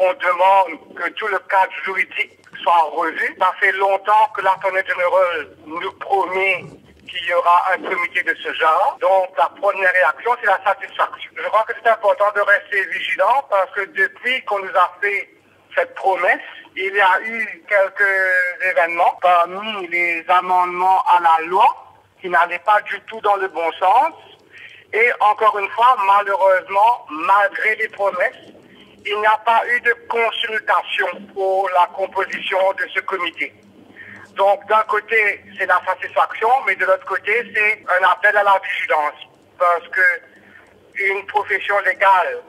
on demande que tout le cadre juridique soit revu. Ça fait longtemps que l'Attorney General nous promet qu'il y aura un comité de ce genre. Donc, la première réaction, c'est la satisfaction. Je crois que c'est important de rester vigilant parce que depuis qu'on nous a fait cette promesse, il y a eu quelques événements parmi les amendements à la loi qui n'allaient pas du tout dans le bon sens. Et encore une fois, malheureusement, malgré les promesses, il n'y a pas eu de consultation pour la composition de ce comité. Donc, d'un côté, c'est la satisfaction, mais de l'autre côté, c'est un appel à la vigilance. Parce que une profession légale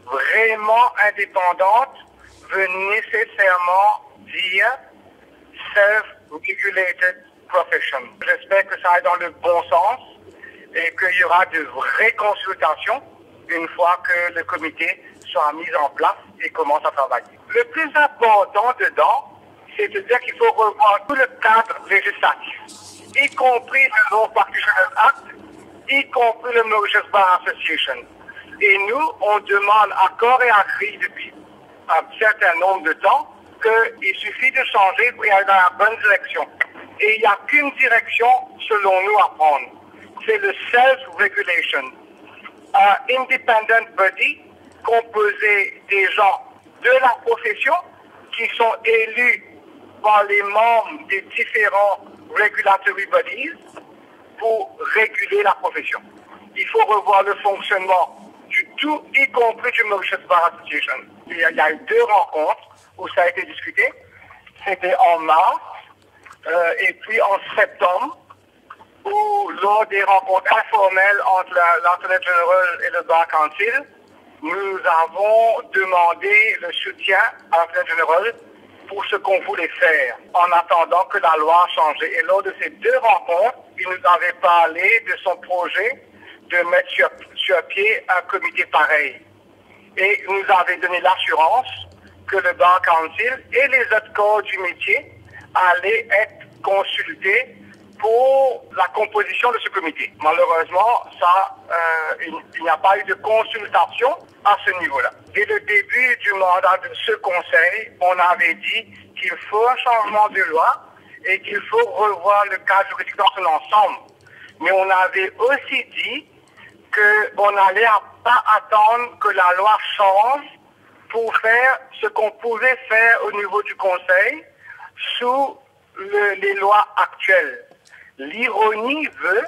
vraiment indépendante veut nécessairement dire self-regulated profession. J'espère que ça aille dans le bon sens et qu'il y aura de vraies consultations une fois que le comité sera mis en place et commence à travailler. Le plus important dedans, c'est de dire qu'il faut revoir tout le cadre législatif, y compris le Law Practitioners Act, y compris le Mauritius Bar Association. Et nous, on demande à corps et à cri depuis un certain nombre de temps qu'il suffit de changer pour aller dans la bonne direction. Et il n'y a qu'une direction, selon nous, à prendre. C'est le self-regulation. Un independent body composé des gens de la profession qui sont élus par les membres des différents regulatory bodies pour réguler la profession. Il faut revoir le fonctionnement du tout, y compris du Mauritius Bar Association. Il y a eu 2 rencontres où ça a été discuté. C'était en mars et puis en septembre, où lors des rencontres informelles entre l'Attorney General et le Bar Council, nous avons demandé le soutien à l'Attorney General pour ce qu'on voulait faire, en attendant que la loi a changé. Et lors de ces 2 rencontres, il nous avait parlé de son projet de mettre sur pied un comité pareil. Et il nous avait donné l'assurance que le Bar Council et les autres corps du métier allaient être consultés pour la composition de ce comité. Malheureusement, il n'y a pas eu de consultation à ce niveau-là. Dès le début du mandat de ce conseil, on avait dit qu'il faut un changement de loi et qu'il faut revoir le cadre juridique dans son ensemble. Mais on avait aussi dit qu'on n'allait pas attendre que la loi change pour faire ce qu'on pouvait faire au niveau du conseil sous les lois actuelles. L'ironie veut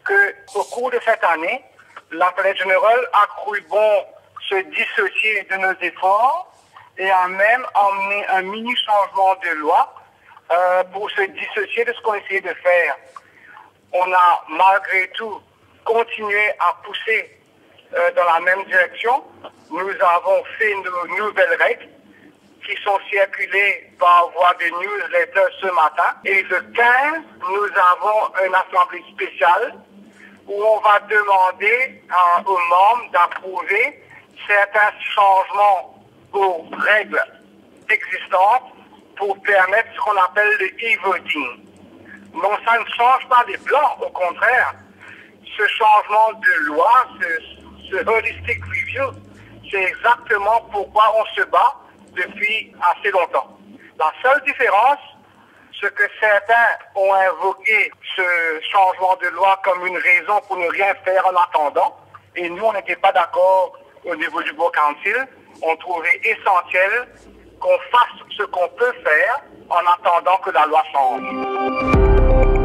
qu'au cours de cette année, l'Attorney General a cru bon se dissocier de nos efforts et a même emmené un mini-changement de loi pour se dissocier de ce qu'on essayait de faire. On a malgré tout continué à pousser dans la même direction. Nous avons fait nos nouvelles règles qui sont circulées par voie de newsletter ce matin. Et le 15, nous avons une assemblée spéciale où on va demander aux membres d'approuver certains changements aux règles existantes pour permettre ce qu'on appelle le e-voting. Non, ça ne change pas les blancs, au contraire. Ce changement de loi, ce holistic review, c'est exactement pourquoi on se bat depuis assez longtemps. La seule différence, c'est que certains ont invoqué ce changement de loi comme une raison pour ne rien faire en attendant, et nous, on n'était pas d'accord au niveau du Bar Council. On trouvait essentiel qu'on fasse ce qu'on peut faire en attendant que la loi change.